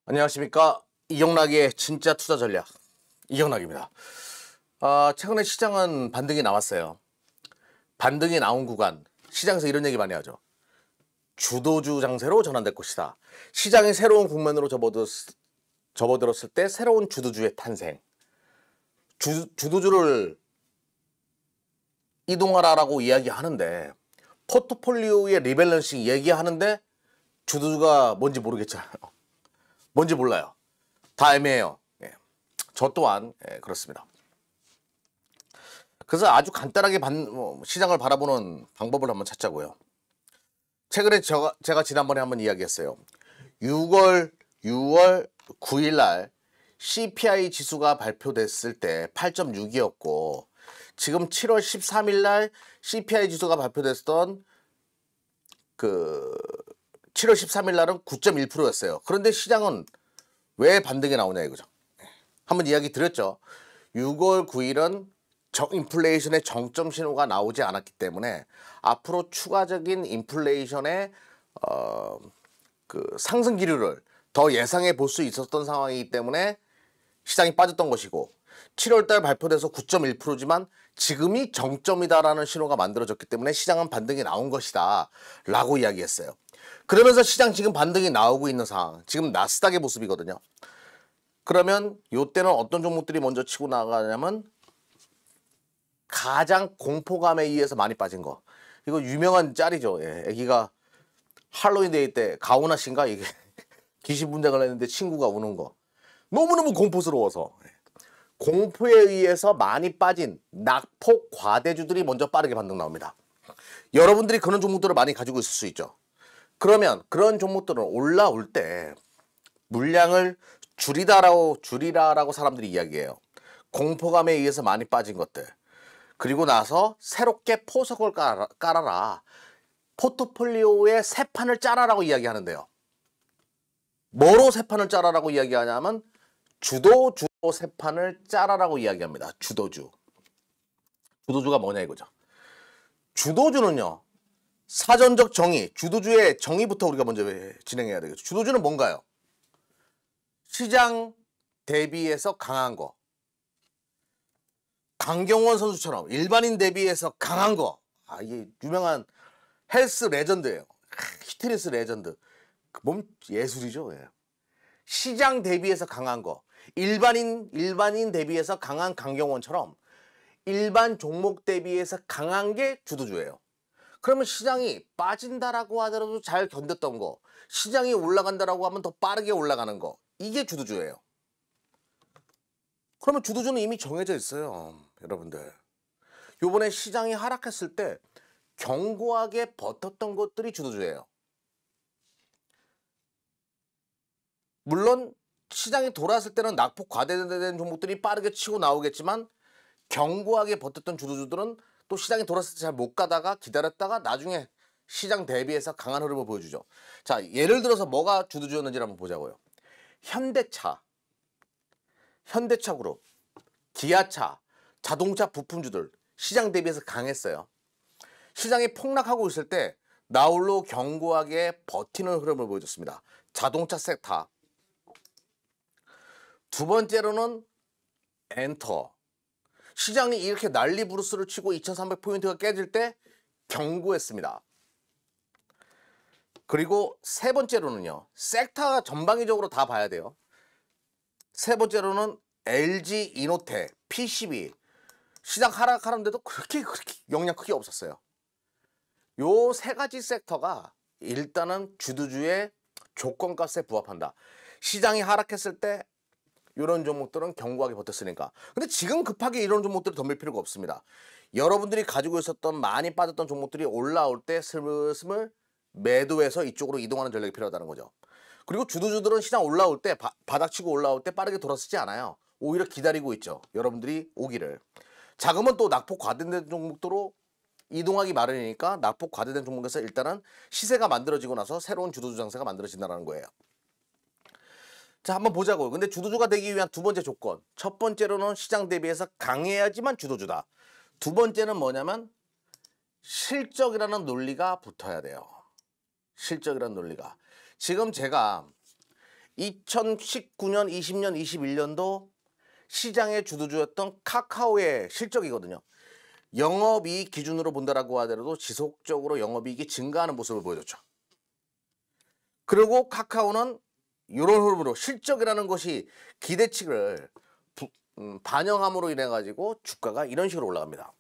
안녕하십니까. 이경락의 진짜 투자 전략 이경락입니다. 최근에 시장은 반등이 나왔어요. 반등이 나온 구간 시장에서 이런 얘기 많이 하죠. 주도주 장세로 전환될 것이다. 시장이 새로운 국면으로 접어들었을 때 새로운 주도주의 탄생. 주도주를 이동하라라고 이야기하는데 포트폴리오의 리밸런싱 얘기하는데 주도주가 뭔지 모르겠잖아요. 뭔지 몰라요. 다 애매해요. 예. 저 또한 그렇습니다. 그래서 아주 간단하게 시장을 바라보는 방법을 한번 찾자고요. 최근에 제가 지난번에 한번 이야기했어요. 6월 9일 날 CPI 지수가 발표됐을 때 8.6이었고 지금 7월 13일 날 CPI 지수가 발표됐던 그 7월 13일 날은 9.1%였어요. 그런데 시장은 왜 반등이 나오냐 이거죠. 한번 이야기 드렸죠. 6월 9일은 인플레이션의 정점 신호가 나오지 않았기 때문에 앞으로 추가적인 인플레이션의 상승 기류를 더 예상해 볼 수 있었던 상황이기 때문에 시장이 빠졌던 것이고 7월달 발표돼서 9.1%지만 지금이 정점이다라는 신호가 만들어졌기 때문에 시장은 반등이 나온 것이다 라고 이야기했어요. 그러면서 시장 지금 반등이 나오고 있는 상황, 지금 나스닥의 모습이거든요. 그러면 이때는 어떤 종목들이 먼저 치고 나가냐면 가장 공포감에 의해서 많이 빠진 거. 이거 유명한 짤이죠. 예, 애기가 할로윈 데이 때 가오나 씨인가 이게 귀신 분장을 했는데 친구가 우는 거. 너무너무 공포스러워서. 공포에 의해서 많이 빠진 낙폭 과대주들이 먼저 빠르게 반등 나옵니다. 여러분들이 그런 종목들을 많이 가지고 있을 수 있죠. 그러면 그런 종목들은 올라올 때 물량을 줄이라라고 사람들이 이야기해요. 공포감에 의해서 많이 빠진 것들. 그리고 나서 새롭게 포석을 깔아라. 포트폴리오에 새 판을 짜라라고 이야기하는데요. 뭐로 새 판을 짜라라고 이야기하냐면 주도 새 판을 짜라라고 이야기합니다. 주도주. 주도주가 뭐냐 이거죠. 주도주는요. 사전적 정의, 주도주의 정의부터 우리가 먼저 진행해야 되겠죠. 주도주는 뭔가요? 시장 대비해서 강한 거. 강경원 선수처럼 일반인 대비해서 강한 거. 이게 유명한 헬스 레전드예요. 히트니스 레전드. 몸 예술이죠. 예. 시장 대비해서 강한 거. 일반인 대비해서 강한 강경원처럼 일반 종목 대비해서 강한 게 주도주예요. 그러면 시장이 빠진다라고 하더라도 잘 견뎠던 거, 시장이 올라간다라고 하면 더 빠르게 올라가는 거, 이게 주도주예요. 그러면 주도주는 이미 정해져 있어요. 여러분들. 요번에 시장이 하락했을 때 견고하게 버텼던 것들이 주도주예요. 물론 시장이 돌아왔을 때는 낙폭 과대된 종목들이 빠르게 치고 나오겠지만 견고하게 버텼던 주도주들은 또 시장이 돌아왔을 때 잘 못 가다가 기다렸다가 나중에 시장 대비해서 강한 흐름을 보여주죠. 자, 예를 들어서 뭐가 주도주였는지 한번 보자고요. 현대차그룹, 기아차, 자동차 부품주들 시장 대비해서 강했어요. 시장이 폭락하고 있을 때 나홀로 견고하게 버티는 흐름을 보여줬습니다. 자동차 섹터. 두 번째로는 엔터. 시장이 이렇게 난리 부르스를 치고 2300포인트가 깨질 때 견고했습니다. 그리고 세 번째로는요. 섹터 전방위적으로 다 봐야 돼요. 세 번째로는 LG 이노텍, PCB. 시장 하락하는데도 그렇게 영향 크게 없었어요. 요 세 가지 섹터가 일단은 주도주의 조건값에 부합한다. 시장이 하락했을 때 이런 종목들은 견고하게 버텼으니까. 근데 지금 급하게 이런 종목들을 덤빌 필요가 없습니다. 여러분들이 가지고 있었던 많이 빠졌던 종목들이 올라올 때 슬슬 매도해서 이쪽으로 이동하는 전략이 필요하다는 거죠. 그리고 주도주들은 시장 올라올 때 바닥치고 올라올 때 빠르게 돌아서지 않아요. 오히려 기다리고 있죠. 여러분들이 오기를. 자금은 또 낙폭 과대된 종목도로 이동하기 마련이니까 낙폭 과대된 종목에서 일단은 시세가 만들어지고 나서 새로운 주도주 장세가 만들어진다는 거예요. 자, 한번 보자고요. 근데 주도주가 되기 위한 두 번째 조건. 첫 번째로는 시장 대비해서 강해야지만 주도주다. 두 번째는 뭐냐면 실적이라는 논리가 붙어야 돼요. 실적이라는 논리가. 지금 제가 2019년, 20년, 21년도 시장의 주도주였던 카카오의 실적이거든요. 영업이익 기준으로 본다라고 하더라도 지속적으로 영업이익이 증가하는 모습을 보여줬죠. 그리고 카카오는 이런 흐름으로 실적이라는 것이 기대치를 반영함으로 인해 가지고 주가가 이런 식으로 올라갑니다.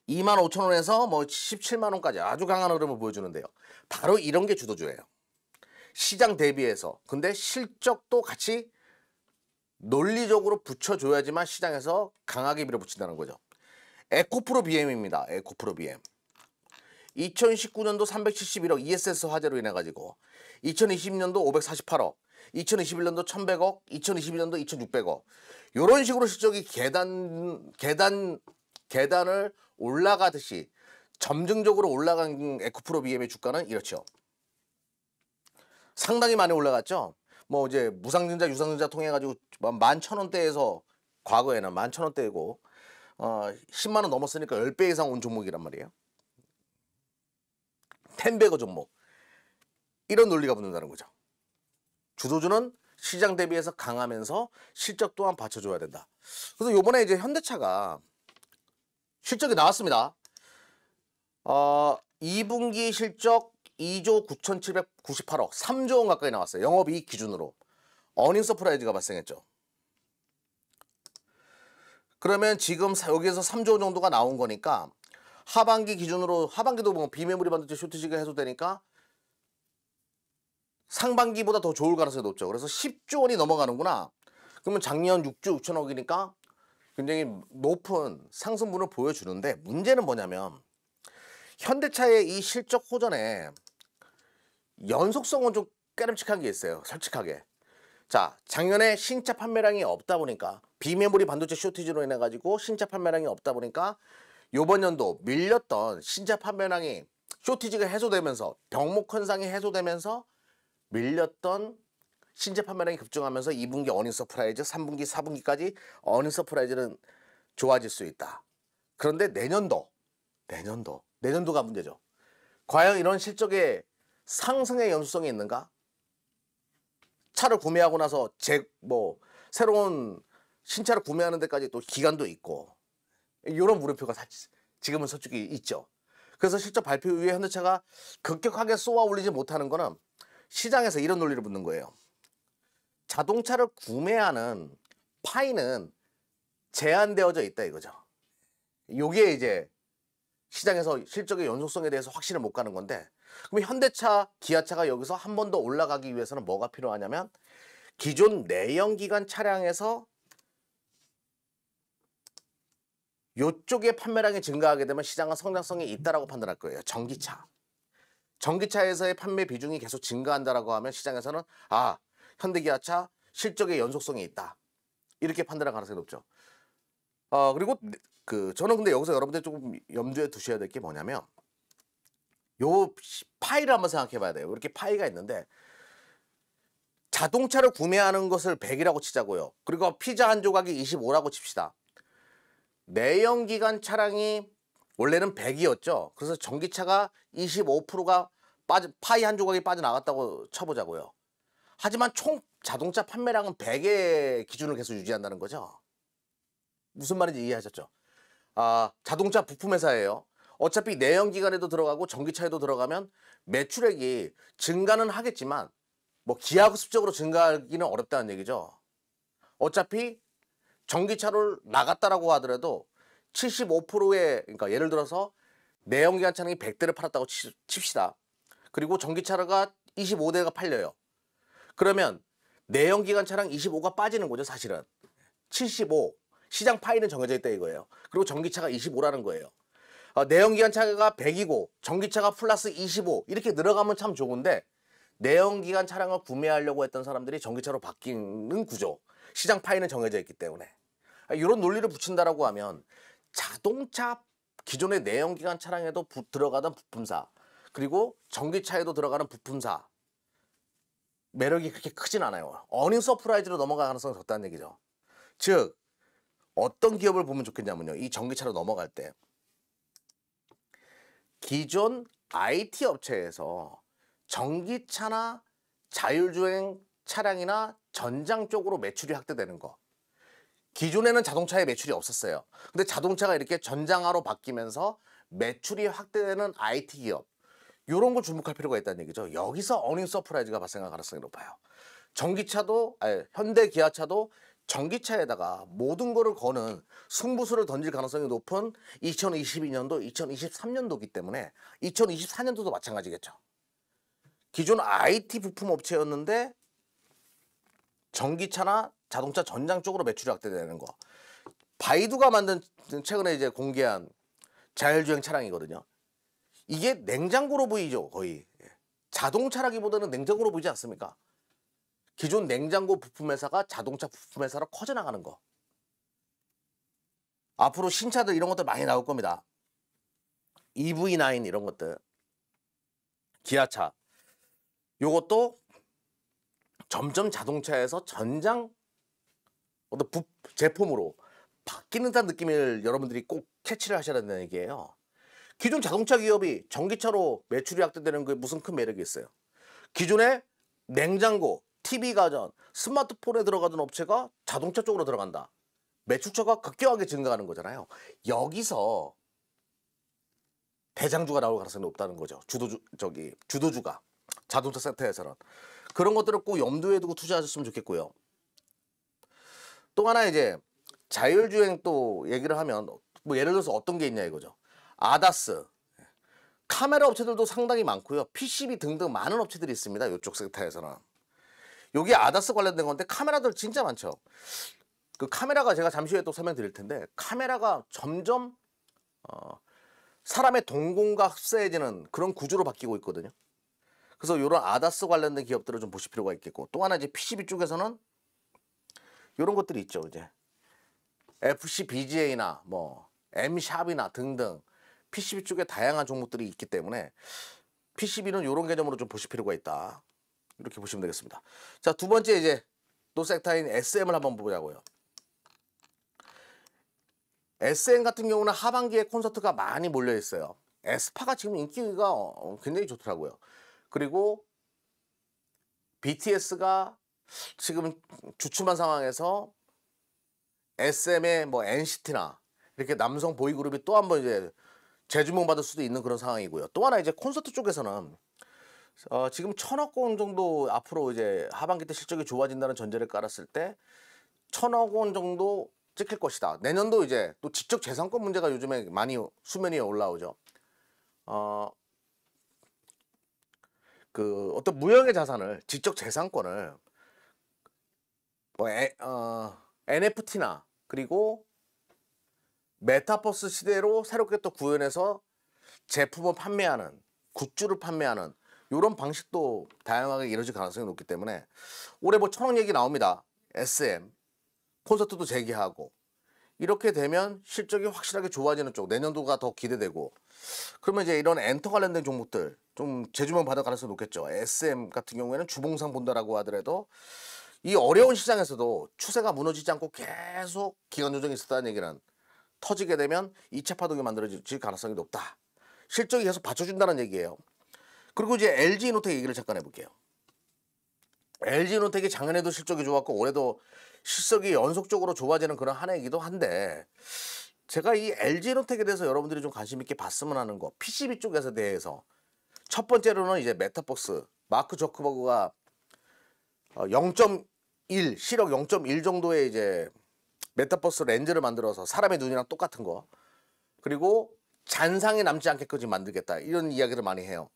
25,000원에서 뭐 17만 원까지 아주 강한 흐름을 보여주는데요. 바로 이런 게 주도주예요. 시장 대비해서. 근데 실적도 같이 논리적으로 붙여줘야지만 시장에서 강하게 밀어붙인다는 거죠. 에코프로 BM입니다. 에코프로 BM. 2019년도 371억 ESS 화재로 인해 가지고 2020년도 548억, 2021년도 1100억, 2022년도 2600억. 이런 식으로 실적이 계단을 올라가듯이 점증적으로 올라간 에코프로 BM의 주가는 이렇죠. 상당히 많이 올라갔죠. 뭐 이제 무상증자, 유상증자 통해 가지고 11,000원대에서 과거에는 11,000원대이고 10만 원 넘었으니까 10배 이상 온 종목이란 말이에요. 텐베거 종목. 이런 논리가 붙는다는 거죠. 주도주는 시장 대비해서 강하면서 실적 또한 받쳐줘야 된다. 그래서 요번에 이제 현대차가 실적이 나왔습니다. 2분기 실적 2조 9,798억, 3조 원 가까이 나왔어요. 영업이익 기준으로. 어닝 서프라이즈가 발생했죠. 그러면 지금 여기에서 3조 원 정도가 나온 거니까 하반기 기준으로, 하반기도 뭐 비메모리 반도체 쇼티지가 해소되니까 상반기보다 더 좋을 가능성이 높죠. 그래서 10조 원이 넘어가는구나. 그러면 작년 6조 6천억이니까 굉장히 높은 상승분을 보여주는데, 문제는 뭐냐면 현대차의 이 실적 호전에 연속성은 좀 깨름칙한 게 있어요. 솔직하게. 자, 작년에 신차 판매량이 없다 보니까, 비메모리 반도체 쇼티지로 인해 가지고 신차 판매량이 없다 보니까 요번 연도 밀렸던 신차 판매량이, 쇼티지가 해소되면서, 병목 현상이 해소되면서 밀렸던 신차 판매량이 급증하면서 2분기 어닝 서프라이즈, 3분기, 4분기까지 어닝 서프라이즈는 좋아질 수 있다. 그런데 내년도가 문제죠. 과연 이런 실적에 상승의 연수성이 있는가? 차를 구매하고 나서 새로운 신차를 구매하는 데까지 또 기간도 있고, 이런 물음표가 지금은 솔직히 있죠. 그래서 실적 발표 이후에 현대차가 급격하게 쏘아 올리지 못하는 거는 시장에서 이런 논리를 붙는 거예요. 자동차를 구매하는 파이는 제한되어져 있다 이거죠. 요게 이제 시장에서 실적의 연속성에 대해서 확신을 못 가는 건데, 그럼 현대차, 기아차가 여기서 한 번 더 올라가기 위해서는 뭐가 필요하냐면, 기존 내연기관 차량에서 요쪽에 판매량이 증가하게 되면 시장은 성장성이 있다라고 판단할 거예요. 전기차에서의 판매 비중이 계속 증가한다라고 하면 시장에서는 현대기아차 실적의 연속성이 있다, 이렇게 판단할 가능성이 높죠. 그리고 저는 근데 여기서 여러분들 조금 염두에 두셔야 될 게 뭐냐면, 요 파이를 한번 생각해 봐야 돼요. 이렇게 파이가 있는데, 자동차를 구매하는 것을 100이라고 치자고요. 그리고 피자 한 조각이 25라고 칩시다. 내연기관 차량이 원래는 100이었죠. 그래서 전기차가 25%가 파이 한 조각이 빠져나갔다고 쳐보자고요. 하지만 총 자동차 판매량은 100의 기준을 계속 유지한다는 거죠. 무슨 말인지 이해하셨죠? 자동차 부품 회사예요. 어차피 내연기관에도 들어가고 전기차에도 들어가면 매출액이 증가는 하겠지만 뭐 기하급수적으로 증가하기는 어렵다는 얘기죠. 어차피 전기차를 나갔다라고 하더라도 75%의, 그러니까 예를 들어서 내연기관 차량이 100대를 팔았다고 칩시다. 그리고 전기차가 25대가 팔려요. 그러면 내연기관 차량 25가 빠지는 거죠, 사실은. 75. 시장 파이는 정해져 있다 이거예요. 그리고 전기차가 25라는 거예요. 내연기관 차가 100이고 전기차가 플러스 25 이렇게 늘어가면 참 좋은데, 내연기관 차량을 구매하려고 했던 사람들이 전기차로 바뀌는 구조. 시장 파이는 정해져 있기 때문에. 이런 논리를 붙인다라고 하면 자동차 기존의 내연기관 차량에도 들어가던 부품사, 그리고 전기차에도 들어가는 부품사 매력이 그렇게 크진 않아요. 어닝 서프라이즈로 넘어갈 가능성이 적다는 얘기죠. 즉 어떤 기업을 보면 좋겠냐면요, 이 전기차로 넘어갈 때 기존 IT 업체에서 전기차나 자율주행 차량이나 전장 쪽으로 매출이 확대되는 거. 기존에는 자동차에 매출이 없었어요. 근데 자동차가 이렇게 전장화로 바뀌면서 매출이 확대되는 IT 기업, 이런 걸 주목할 필요가 있다는 얘기죠. 여기서 어닝 서프라이즈가 발생할 가능성이 높아요. 전기차도, 현대 기아차도 전기차에다가 모든 거를 거는 승부수를 던질 가능성이 높은 2022년도, 2023년도이기 때문에 2024년도도 마찬가지겠죠. 기존 IT 부품 업체였는데 전기차나 자동차 전장 쪽으로 매출이 확대되는 거. 바이두가 만든 최근에 이제 공개한 자율주행 차량이거든요. 이게 냉장고로 보이죠, 거의. 자동차라기보다는 냉장고로 보이지 않습니까? 기존 냉장고 부품 회사가 자동차 부품 회사로 커져나가는 거. 앞으로 신차들 이런 것들 많이 나올 겁니다. EV9 이런 것들. 기아차. 요것도 점점 자동차에서 전장 어떤 제품으로 바뀌는 느낌을 여러분들이 꼭 캐치를 하셔야 된다는 얘기예요. 기존 자동차 기업이 전기차로 매출이 확대되는 게 무슨 큰 매력이 있어요? 기존에 냉장고, TV 가전, 스마트폰에 들어가던 업체가 자동차 쪽으로 들어간다. 매출처가 급격하게 증가하는 거잖아요. 여기서 대장주가 나올 가능성이 높다는 거죠. 주도주가 자동차 섹터에서는. 그런 것들을 꼭 염두에 두고 투자하셨으면 좋겠고요. 또 하나 이제 자율주행 또 얘기를 하면 뭐 예를 들어서 어떤 게 있냐 이거죠. 아다스, 카메라 업체들도 상당히 많고요. PCB 등등 많은 업체들이 있습니다. 이쪽 섹터에서는. 여기 아다스 관련된 건데 카메라들 진짜 많죠. 그 카메라가 제가 잠시 후에 또 설명드릴 텐데 카메라가 점점 사람의 동공과 흡사해지는 그런 구조로 바뀌고 있거든요. 그래서 이런 아다스 관련된 기업들을 좀 보실 필요가 있겠고, 또 하나 이제 PCB 쪽에서는 이런 것들이 있죠. 이제 FCBGA나 뭐 M샵이나 등등 PCB 쪽에 다양한 종목들이 있기 때문에 PCB는 이런 개념으로 좀 보실 필요가 있다. 이렇게 보시면 되겠습니다. 자, 두 번째 이제 또 섹터인 SM을 한번 보자고요. SM 같은 경우는 하반기에 콘서트가 많이 몰려 있어요. 에스파가 지금 인기가 굉장히 좋더라고요. 그리고 BTS가 지금 주춤한 상황에서 SM의 뭐 NCT나 이렇게 남성 보이그룹이 또 한번 이제 재주문 받을 수도 있는 그런 상황이고요. 또 하나 이제 콘서트 쪽에서는 지금 1,000억 원 정도 앞으로 이제 하반기 때 실적이 좋아진다는 전제를 깔았을 때 1,000억 원 정도 찍힐 것이다. 내년도 이제 또 지적 재산권 문제가 요즘에 많이 수면 위에 올라오죠. 그 어떤 무형의 자산을 지적 재산권을 뭐 NFT나 그리고 메타버스 시대로 새롭게 또 구현해서 제품을 판매하는, 굿즈를 판매하는 이런 방식도 다양하게 이루어질 가능성이 높기 때문에 올해 뭐 1,000억 얘기 나옵니다. SM 콘서트도 재개하고 이렇게 되면 실적이 확실하게 좋아지는 쪽, 내년도가 더 기대되고, 그러면 이제 이런 엔터 관련된 종목들 좀 재주문 받을 가능성이 높겠죠. SM 같은 경우에는 주봉상 본다라고 하더라도 이 어려운 시장에서도 추세가 무너지지 않고 계속 기간 조정이 있었다는 얘기는 터지게 되면 2차 파동이 만들어질 가능성이 높다. 실적이 계속 받쳐준다는 얘기예요. 그리고 이제 LG이노텍 얘기를 잠깐 해볼게요. LG이노텍이 작년에도 실적이 좋았고 올해도 실적이 연속적으로 좋아지는 그런 한 해이기도 한데, 제가 이 LG이노텍에 대해서 여러분들이 좀 관심 있게 봤으면 하는 거, PCB 쪽에서 대해서 첫 번째로는 이제 메타버스, 마크 저커버그가 0.1 시력 0.1 정도의 이제 메타버스 렌즈를 만들어서 사람의 눈이랑 똑같은 거, 그리고 잔상이 남지 않게까지 만들겠다, 이런 이야기를 많이 해요.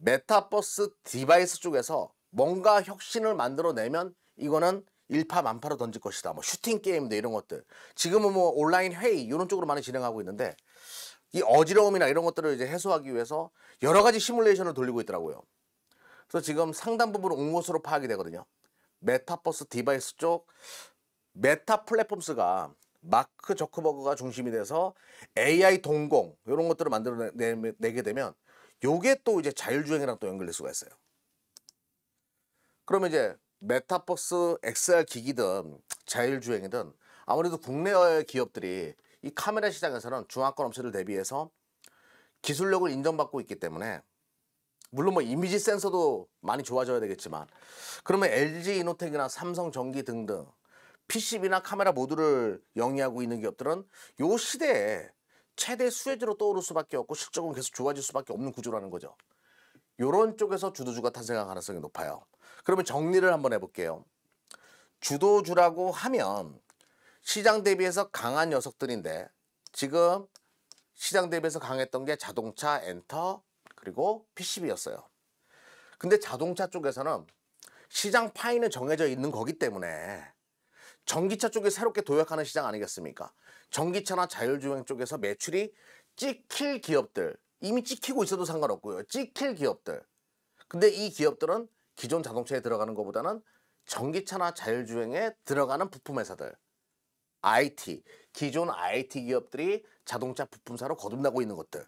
메타버스 디바이스 쪽에서 뭔가 혁신을 만들어내면 이거는 일파만파로 던질 것이다. 뭐 슈팅 게임들 이런 것들, 지금은 뭐 온라인 회의 이런 쪽으로 많이 진행하고 있는데, 이 어지러움이나 이런 것들을 이제 해소하기 위해서 여러 가지 시뮬레이션을 돌리고 있더라고요. 그래서 지금 상당 부분 온 것으로 파악이 되거든요. 메타버스 디바이스 쪽 메타 플랫폼스가 마크 저커버그가 중심이 돼서 AI 동공 이런 것들을 만들어내게 되면 요게 또 이제 자율주행이랑 또 연결될 수가 있어요. 그러면 이제 메타버스 XR 기기든 자율주행이든 아무래도 국내의 기업들이 이 카메라 시장에서는 중화권 업체들 대비해서 기술력을 인정받고 있기 때문에 물론 뭐 이미지 센서도 많이 좋아져야 되겠지만, 그러면 LG 이노텍이나 삼성전기 등등 PCB나 카메라 모두를 영위하고 있는 기업들은 요 시대에 최대 수혜주로 떠오를 수밖에 없고 실적은 계속 좋아질 수밖에 없는 구조라는 거죠. 요런 쪽에서 주도주가 탄생할 가능성이 높아요. 그러면 정리를 한번 해볼게요. 주도주라고 하면 시장 대비해서 강한 녀석들인데, 지금 시장 대비해서 강했던 게 자동차, 엔터, 그리고 PCB였어요. 근데 자동차 쪽에서는 시장 파이는 정해져 있는 거기 때문에 전기차 쪽에 새롭게 도약하는 시장 아니겠습니까? 전기차나 자율주행 쪽에서 매출이 찍힐 기업들, 이미 찍히고 있어도 상관없고요. 찍힐 기업들. 근데 이 기업들은 기존 자동차에 들어가는 것보다는 전기차나 자율주행에 들어가는 부품 회사들, IT, 기존 IT 기업들이 자동차 부품사로 거듭나고 있는 것들,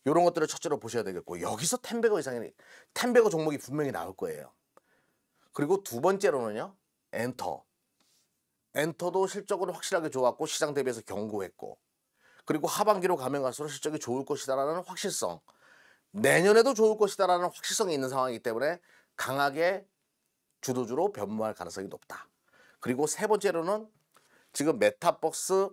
이런 것들을 첫째로 보셔야 되겠고, 여기서 텐베거 이상이, 텐베거 종목이 분명히 나올 거예요. 그리고 두 번째로는요, 엔터. 엔터도 실적은 확실하게 좋았고 시장 대비해서 견고했고, 그리고 하반기로 가면 갈수록 실적이 좋을 것이다라는 확실성, 내년에도 좋을 것이다라는 확실성이 있는 상황이기 때문에 강하게 주도주로 변모할 가능성이 높다. 그리고 세 번째로는 지금 메타버스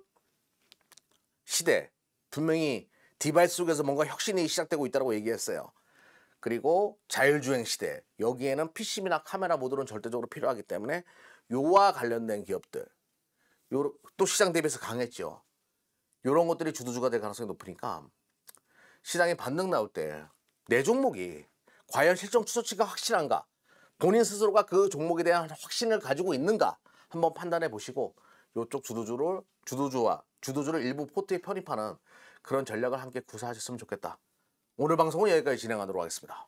시대, 분명히 디바이스 속에서 뭔가 혁신이 시작되고 있다고 얘기했어요. 그리고 자율주행 시대, 여기에는 PCB나 카메라 모듈은 절대적으로 필요하기 때문에 요와 관련된 기업들, 또 시장 대비해서 강했죠. 이런 것들이 주도주가 될 가능성이 높으니까 시장에 반등 나올 때 내 종목이 과연 실적 추세치가 확실한가, 본인 스스로가 그 종목에 대한 확신을 가지고 있는가 한번 판단해 보시고, 이쪽 주도주를 일부 포트에 편입하는 그런 전략을 함께 구사하셨으면 좋겠다. 오늘 방송은 여기까지 진행하도록 하겠습니다.